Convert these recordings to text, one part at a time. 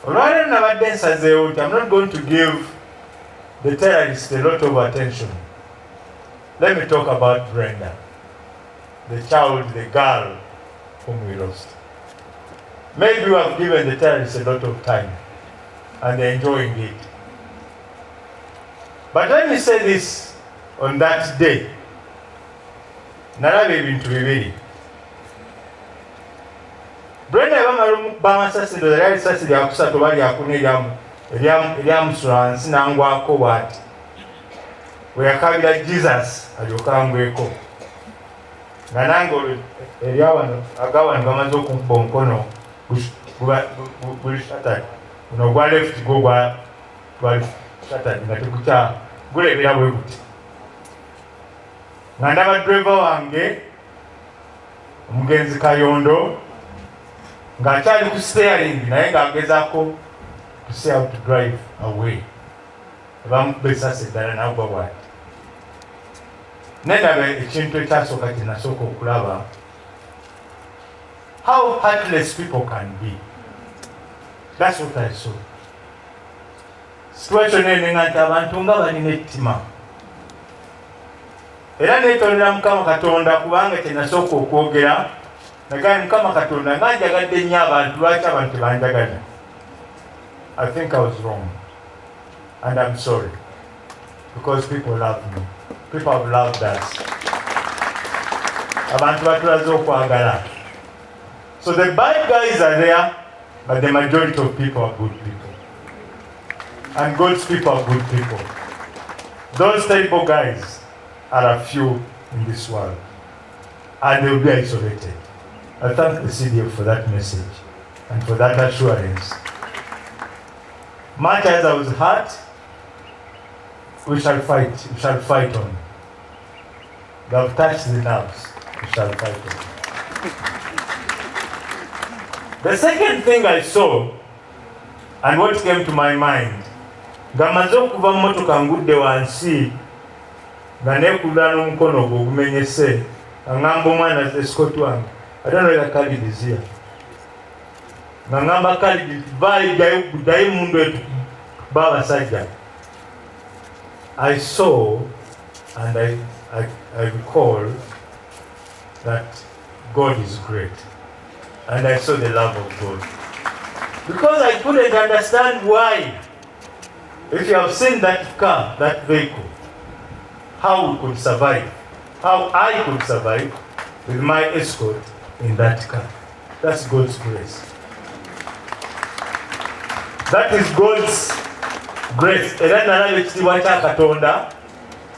Olwaleero nabadde nsazeewo nti I'm not going to give the terrorists a lot of attention. Let me talk about Brenda, the child, the girl whom we lost. Maybe we have given the terrorists a lot of time and they're enjoying it. But let me say this on that day. Nalaba ebintu bibiri. Brenda yabamala bamasasi ndo yali sasi lya kusatu bali akune eryamusula wansi nangwako bw'ati. We yakabira Jesus alyokangweko. Nga nange eryawano agawano bamaze okumpa omukono guli shatani. Guno gwa left go gwali shatani nga tekukya gulebera bwe guti. Nga ndaba ddereeva wange omugenzi Kayondo ng'akyali ku steering naye ng'agezaako to see how to drive away. Bamukuba essasi eddala n'agwa bw'ati. Nendaba ekintu ekyasooka kye nasooka okulaba how heartless people can be. That's what I saw. Situation enenga nti abantu nga balina ettima. Era neetondera Mukama Katonda kubanga kye nasooka okwogera nagamba Mukama Katonda nga njagadde nnyo abantu lwaki abantu tebanjagala. I think I was wrong. And I'm sorry. Because people love me. People have loved us. Abantu batulaze okwagala. So the bad guys are there, but the majority of people are good people. And God's people are good people. Those terrible guys are a few in this world. And they will be isolated. I thank the CDF for that message and for that assurance. Much as I was hurt, we shall fight. We shall fight on. They have touched the nerves. We shall fight on. The second thing I saw, and what came to my mind, ngamaze okuva mu motoka ngudde wansi nga neekulula n'omukono ogwo ogumenyese ngamba omwana escort wange I don't know whether Khalid is here. Nga ngamba Khalid bayi mundu etu babasajja. I saw and I recall that God is great. And I saw the love of God. Because I couldn't understand why. If you have seen that car, that vehicle, how we could survive, how I could survive with my escort in that car. That's God's grace. That is God's grace. Era nalaba ekitiibwa kya Katonda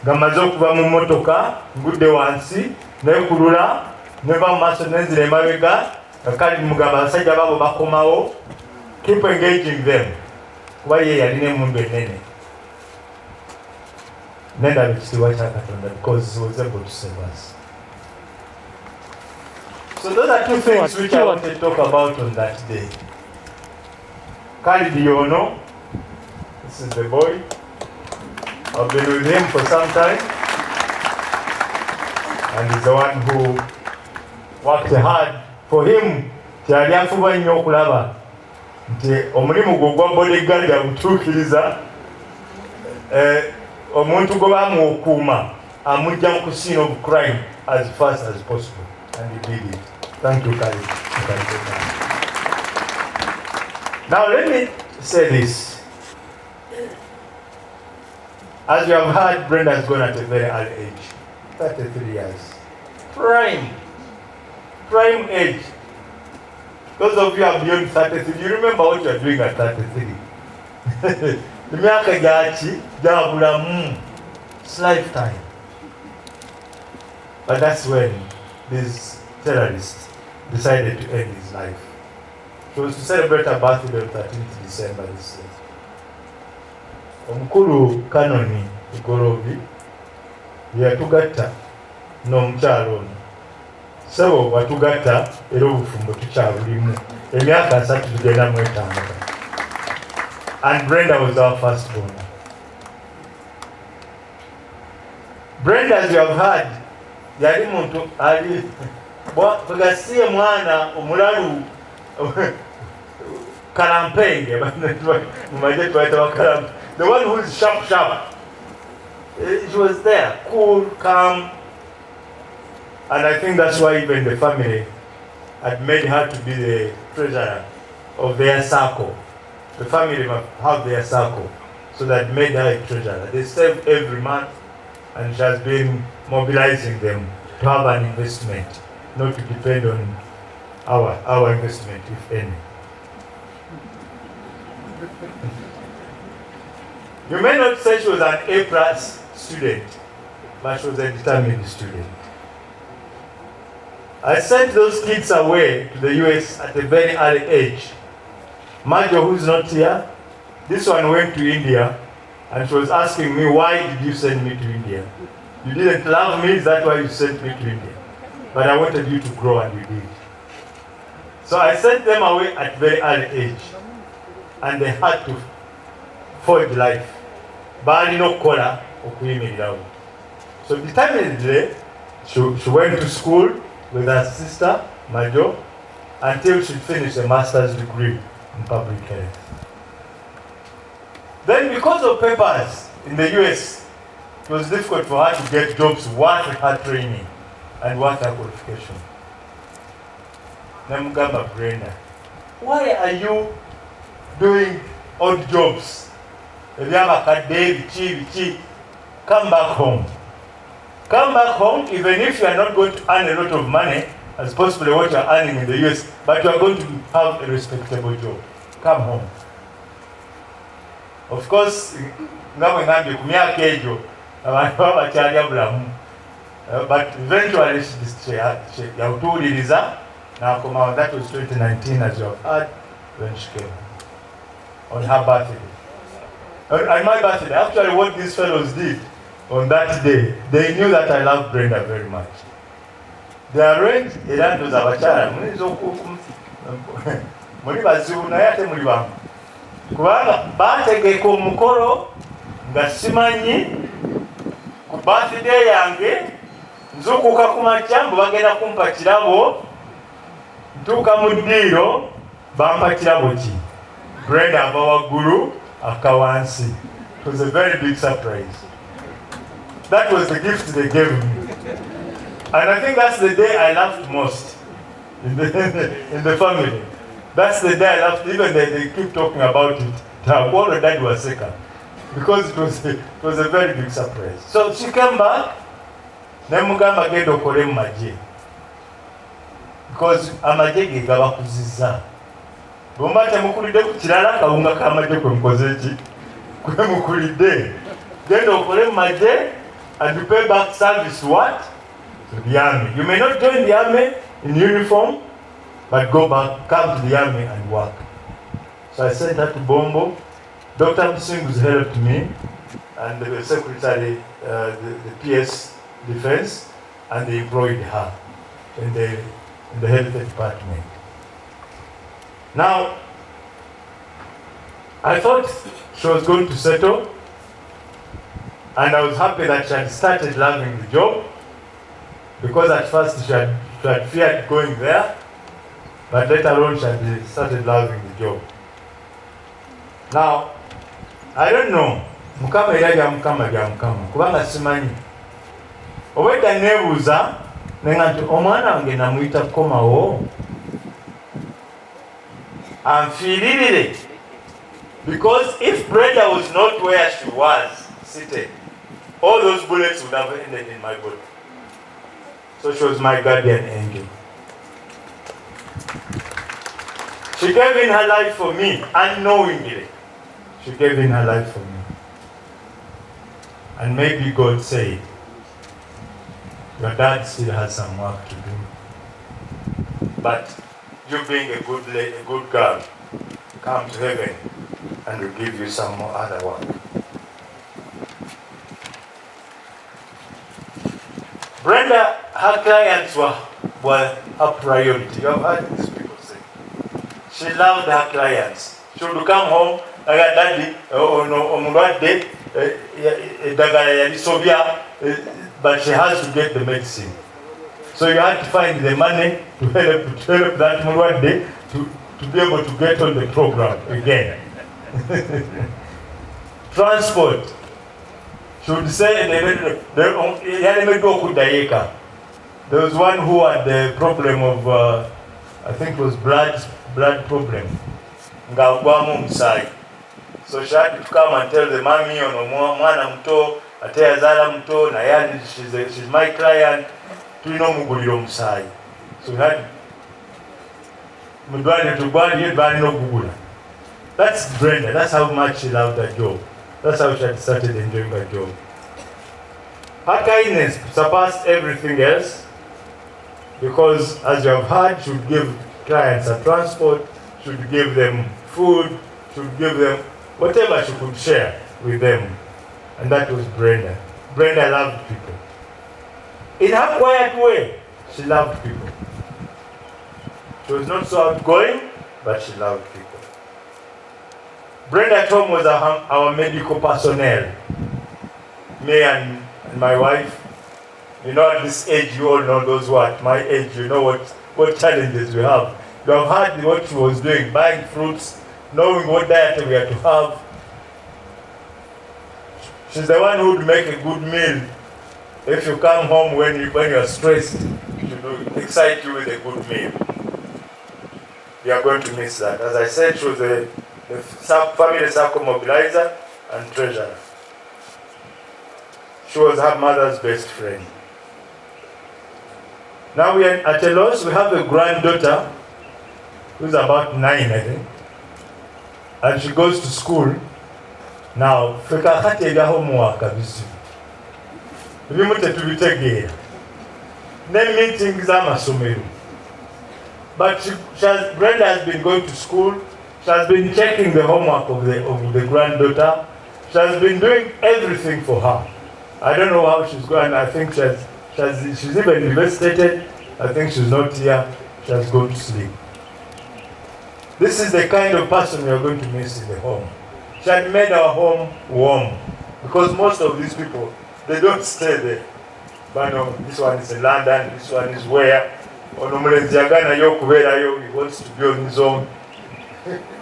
nga mmaze okuva mu mmotoka ngudde wansi neekulula neva mu maaso nenzira emabega nga Khalid mugamba abasajja baabo bakomawo. Keep engaging them. Kuba ye yalina emmundu ennene. Nendaba ekitiibwa kya Katonda because he was able to save us. So those are two things which I want to talk about on that day. Khalid Yono, this is the boy. I've been with him for some time. And he's the one who worked hard. For him, kyali afuba nnyo okulaba nti omulimu gwe ogwa bodyguard agutuukiriza omuntu gwe bamukuuma amujja mu ku scene of crime as fast as possible. And he did it. Thank you, Khalid. Now let me say this. As you have heard, Brenda has gone at a very early age. 33 years. Prime age. Those of you are beyond 33, you remember what you are doing at 33. The myaka gyaki gyabulamu. It's lifetime. But that's when this terrorist decided to end his life. So to celebrate a birthday on 13th December this year. Omukulu Kanoni Igorobi yatugatta n'omukyalo ono. Sebo watugatta era obufumbo tukyabulimu. Emyaka 3 tugenda mu 5. And Brenda was our firstborn. Brenda, as you have heard, yali muntu ali bwagasiye mwana omulalu kalampenge, the one who is sharp. She was there, cool, calm, and I think that's why even the family had made her to be the treasurer of their circle. The family must have their circle, so that made her a treasurer. They save every month, and she has been mobilizing them to have an investment, not to depend on our investment, if any. You may not say she was an A+ student, but she was a determined student. I sent those kids away to the US at a very early age. Majo, who's not here, this one went to India, and she was asking me, why did you send me to India? You didn't love me, is that why you sent me to India? But I wanted you to grow, and you did. So I sent them away at very early age, and they had to forge life. Bali no kola okuyimirirawo. So determinedly, she went to school with her sister, Majo, until she finished a master's degree in public health. Then because of papers in the US, it was difficult for her to get jobs worth her training and worth her qualification. Namugamba, Brenda, why are you doing odd jobs? Ebyabaddewo, come back home. Come back home, even if you are not going to earn a lot of money, as possibly what you are earning in the US, but you are going to have a respectable job. Come home. Of course, but eventually that was 2019, as you have heard, when she came on her birthday. On my birthday, actually what these fellows did on that day, they knew that I love Brenda very much. They arranged erandos abachara muli bazibu naye ate muli bamu kubanga bategeka omukolo nga simanyi ku birthday yange nzukuka ku makya mbu bagenda kumpa kirabo ntuuka mu ddiiro bampa kirabo ki Brenda ava waggulu akka wansi. It was a very big surprise. That was the gift they gave me. And I think that's the day I laughed most in the family. That's the day I laughed. Even they keep talking about it. All the dad was sick. Because it was a very big surprise. So she came back. Nemugamba genda okole mu magye. Because amagye ge gabakuziza. Bomba temukulidde ku kirala kawunga k'amagye kwe mukoze ki? Kwe mukulidde. Genda okole mu magye and you pay back service to what? To the army. You may not join the army in uniform, but go back, come to the army and work. So I sent her to Bombo. Dr. Msingus helped me, and the secretary, the PS Defense, and they employed her in the health department. Now, I thought she was going to settle, and I was happy that she had started loving the job, because at first she had feared going there, but later on she had started loving the job. Now, I don't know, Mukama era bya Mukama, kubanga simanyi. Obwedda neebuuza, nenga nti omwana wange namuyita komawo, anfiiririre. Because if Brenda was not where she was seated, all those bullets would have ended in my body. So she was my guardian angel. She gave in her life for me, unknowingly. She gave in her life for me. And maybe God said, your dad still has some work to do. But you being a good girl, come to heaven and we'll give you some more other work. Brenda, her clients were her priority. You have heard these people say. She loved her clients. She would come home, I got daddy, omulwadde, eddagala yalisobya, but she has to get the medicine. So you had to find the money to help that mulwadde to be able to get on the program again. Transport. Should say there was one who had the problem of I think it was blood problem. So she had to come and tell the mommy mwana mto ate yazala mto na yani she's my client tulina omuguliro omusaayi. So we had that's Brenda. That's how much she loved that job. That's how she had started enjoying that job. Her kindness surpassed everything else because, as you have heard, she would give clients a transport, she would give them food, she would give them whatever she could share with them. And that was Brenda. Brenda loved people. In her quiet way, she loved people. She was not so outgoing, but she loved people. Brenda Tom was our medical personnel. Me and my wife. You know, at this age, you all know those who are at my age, you know what challenges we have. You have heard what she was doing, buying fruits, knowing what diet we had to have. She's the one who would make a good meal. If you come home when you are stressed, she will excite you with a good meal. You are going to miss that. As I said, she was the family circle mobilizer and treasurer. She was her mother's best friend. Now we are at a loss. We have a granddaughter who's about 9, I think. And she goes to school. Now, feka khatega homework abisi. Bimute tubitegera. Ne meetings amasomero. But Brenda has been going to school. She has been checking the homework of the granddaughter. She has been doing everything for her. I don't know how she's going. I think she's even investigated. I think she's not here. She has gone to sleep. This is the kind of person we are going to miss in the home. She had made our home warm. Because most of these people, they don't stay there. But no, this one is in London, this one is where? He wants to be on his own.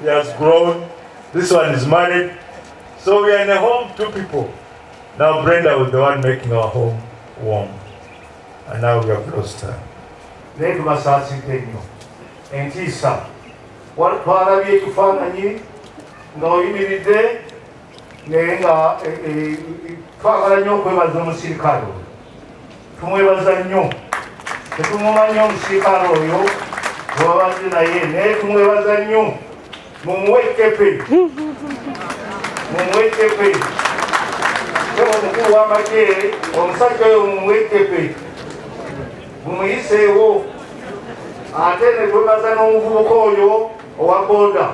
He has grown. This one is married. So we are in a home, 2 people. Now Brenda was the one making our home warm. And now we have lost her. Let amasasi tenyo. Entisa. Twalabye ekifaananyi nga oyimiridde naye nga twagala nnyo okwebaza omusirikale oyo. Tumwebaza nnyo. Tetumumanyi omusirikale oyo wabadde naye naye tumwebaza nnyo. Mumuwe ekkepe. Mumuwe ekkepe. Omukulu w'amagye omusajja oyo mumuwe ekkepe. Mumuyiseewo. Ate ne twebaza n'omuvubuka oyo owa boda.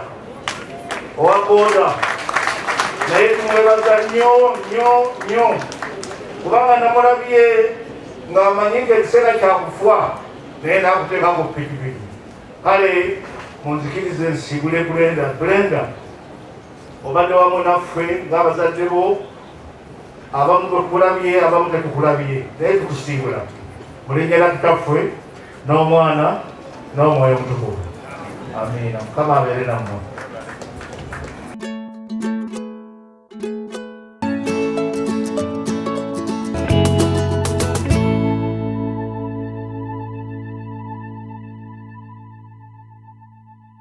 Naye tumwebaza nnyo kubanga namulabye ng'amanyi ng'ekiseera kyakufa naye n'akuteeka ku pikipiki. Kale munzikirize nsiibule Brenda obadde wamu naffe ng'abazadde bo, abamu tukulabye abamu tetukulabye naye tukusiibula mu linnya lya Kitaffe n'Omwana n'Omwoyo Omutukuvu. Amiina. Mukama abeere nammwe.